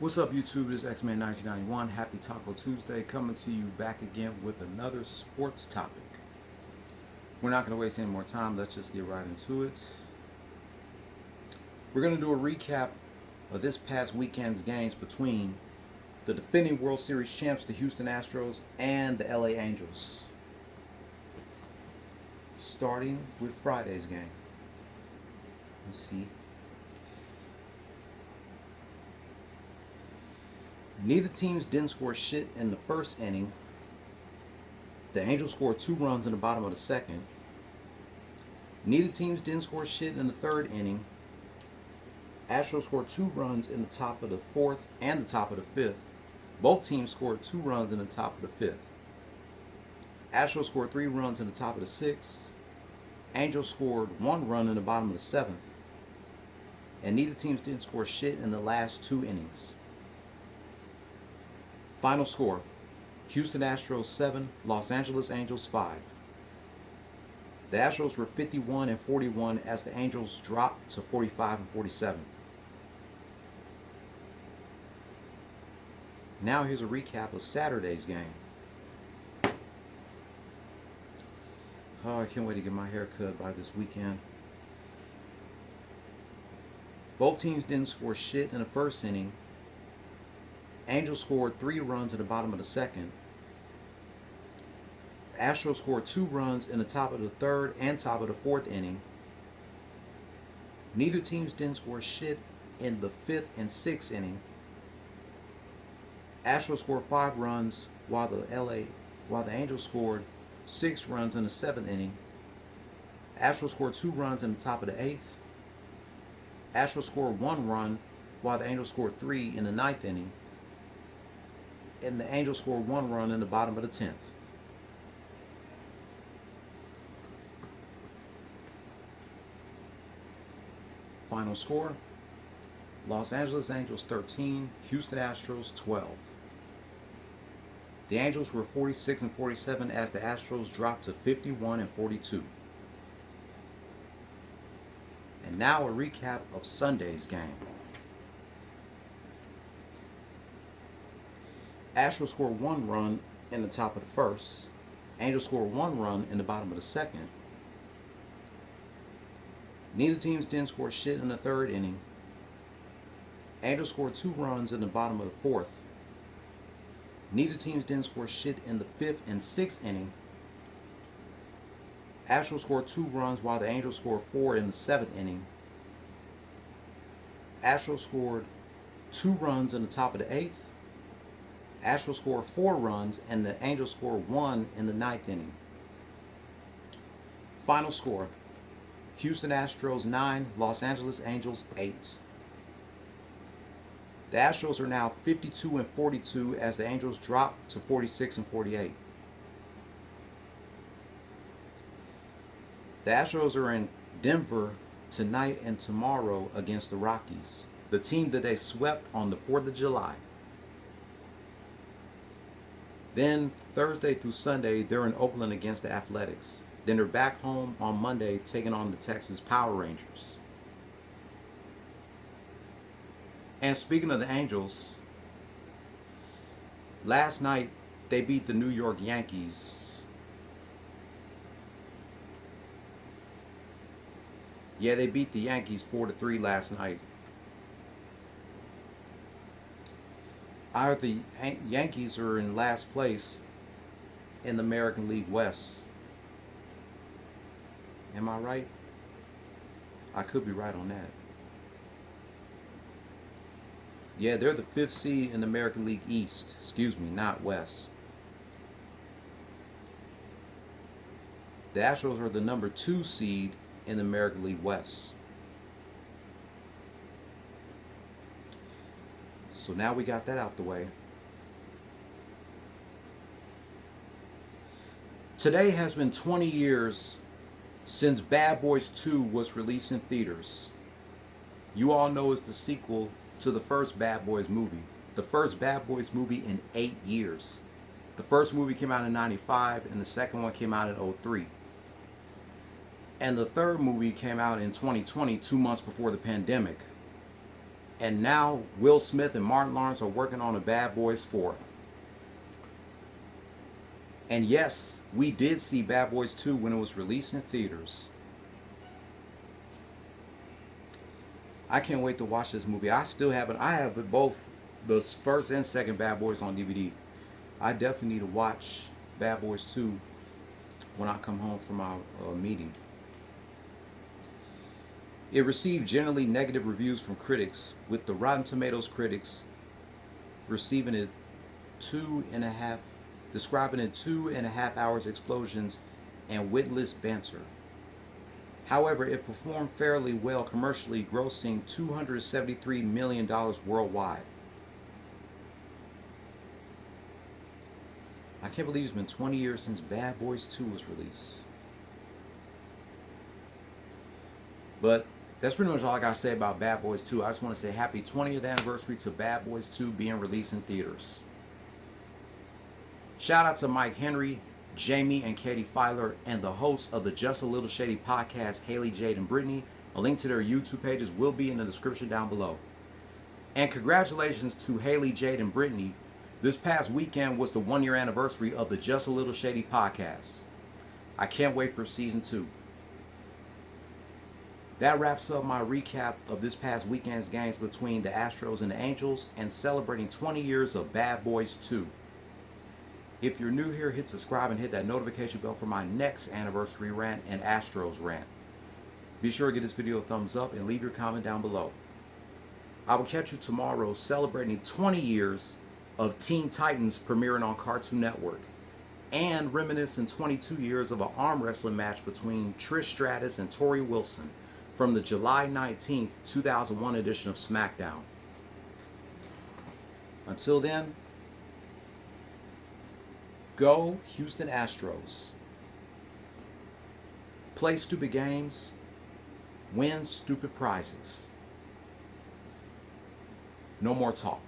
What's up, YouTube? This is X-Man 1991. Happy Taco Tuesday, coming to you back again with another sports topic. We're not going to waste any more time. Let's just get right into it. We're going to do a recap of this past weekend's games between the defending World Series champs, the Houston Astros, and the LA Angels. Starting with Friday's game. Let's see. Neither teams didn't score shit in the first inning. The Angels scored 2 runs in the bottom of the second. Neither teams didn't score shit in the third inning. Astros scored 2 runs in the top of the fourth and the top of the fifth. Both teams scored 2 runs in the top of the fifth. Astros scored 3 runs in the top of the sixth. Angels scored 1 run in the bottom of the seventh. And neither teams didn't score shit in the last 2 innings. Final score: Houston Astros 7, Los Angeles Angels 5. The Astros were 51 and 41 as the Angels dropped to 45 and 47. Now here's a recap of Saturday's game. Oh, I can't wait to get my hair cut by this weekend. Both teams didn't score shit in the first inning. Angels scored 3 runs in the bottom of the second. Astros scored 2 runs in the top of the third and top of the fourth inning. Neither teams didn't score shit in the fifth and sixth inning. Astros scored 5 runs while the Angels scored 6 runs in the seventh inning. Astros scored 2 runs in the top of the eighth. Astros scored 1 run while the Angels scored 3 in the ninth inning. And the Angels scored 1 run in the bottom of the 10th. Final score: Los Angeles Angels 13, Houston Astros 12. The Angels were 46 and 47 as the Astros dropped to 51 and 42. And now a recap of Sunday's game. Astros scored 1 run in the top of the first. Angels scored 1 run in the bottom of the second. Neither teams didn't score shit in the third inning. Angels scored 2 runs in the bottom of the fourth. Neither teams didn't score shit in the fifth and sixth inning. Astros scored 2 runs while the Angels scored 4 in the seventh inning. Astros scored 2 runs in the top of the eighth. Astros scored 4 runs and the Angels scored 1 in the ninth inning. Final score: Houston Astros 9, Los Angeles Angels 8. The Astros are now 52 and 42 as the Angels drop to 46 and 48. The Astros are in Denver tonight and tomorrow against the Rockies, the team that they swept on the 4th of July. Then Thursday through Sunday, they're in Oakland against the Athletics. Then they're back home on Monday taking on the Texas Power Rangers. And speaking of the Angels, last night they beat the New York Yankees. Yeah, they beat the Yankees 4-3 last night. The Yankees are in last place in the American League West. Am I right? I could be right on that. Yeah, they're the 5th seed in the American League East. Excuse me, not West. The Astros are the number 2 seed in the American League West. So now we got that out the way. Today has been 20 years since Bad Boys 2 was released in theaters. You all know it's the sequel to the first Bad Boys movie. The first Bad Boys movie in 8 years. The first movie came out in 95 and the second one came out in 03. And the third movie came out in 2020, 2 months before the pandemic. And now Will Smith and Martin Lawrence are working on a Bad Boys 4. And yes, we did see Bad Boys 2 when it was released in theaters. I can't wait to watch this movie. I still haven't. I have both the first and second Bad Boys on DVD. I definitely need to watch Bad Boys 2 when I come home from our meeting. It received generally negative reviews from critics, with the Rotten Tomatoes critics receiving it describing it 2.5 hours explosions and witless banter. However, it performed fairly well commercially, grossing $273 million worldwide. I can't believe it's been 20 years since Bad Boys 2 was released. But that's pretty much all I got to say about Bad Boys 2. I just want to say happy 20th anniversary to Bad Boys 2 being released in theaters. Shout out to Mike Henry, Jaime, and Katie Filer, and the hosts of the Just a Little Shady podcast, Haley, Jade, and Brittany. A link to their YouTube pages will be in the description down below. And congratulations to Haley, Jade, and Brittany. This past weekend was the 1-year anniversary of the Just a Little Shady podcast. I can't wait for season 2. That wraps up my recap of this past weekend's games between the Astros and the Angels and celebrating 20 years of Bad Boys 2. If you're new here, hit subscribe and hit that notification bell for my next anniversary rant and Astros rant. Be sure to give this video a thumbs up and leave your comment down below. I will catch you tomorrow celebrating 20 years of Teen Titans premiering on Cartoon Network and reminiscing 22 years of an arm wrestling match between Trish Stratus and Tori Wilson from the July 19th, 2001 edition of SmackDown. Until then, go Houston Astros. Play stupid games, win stupid prizes. No more talk.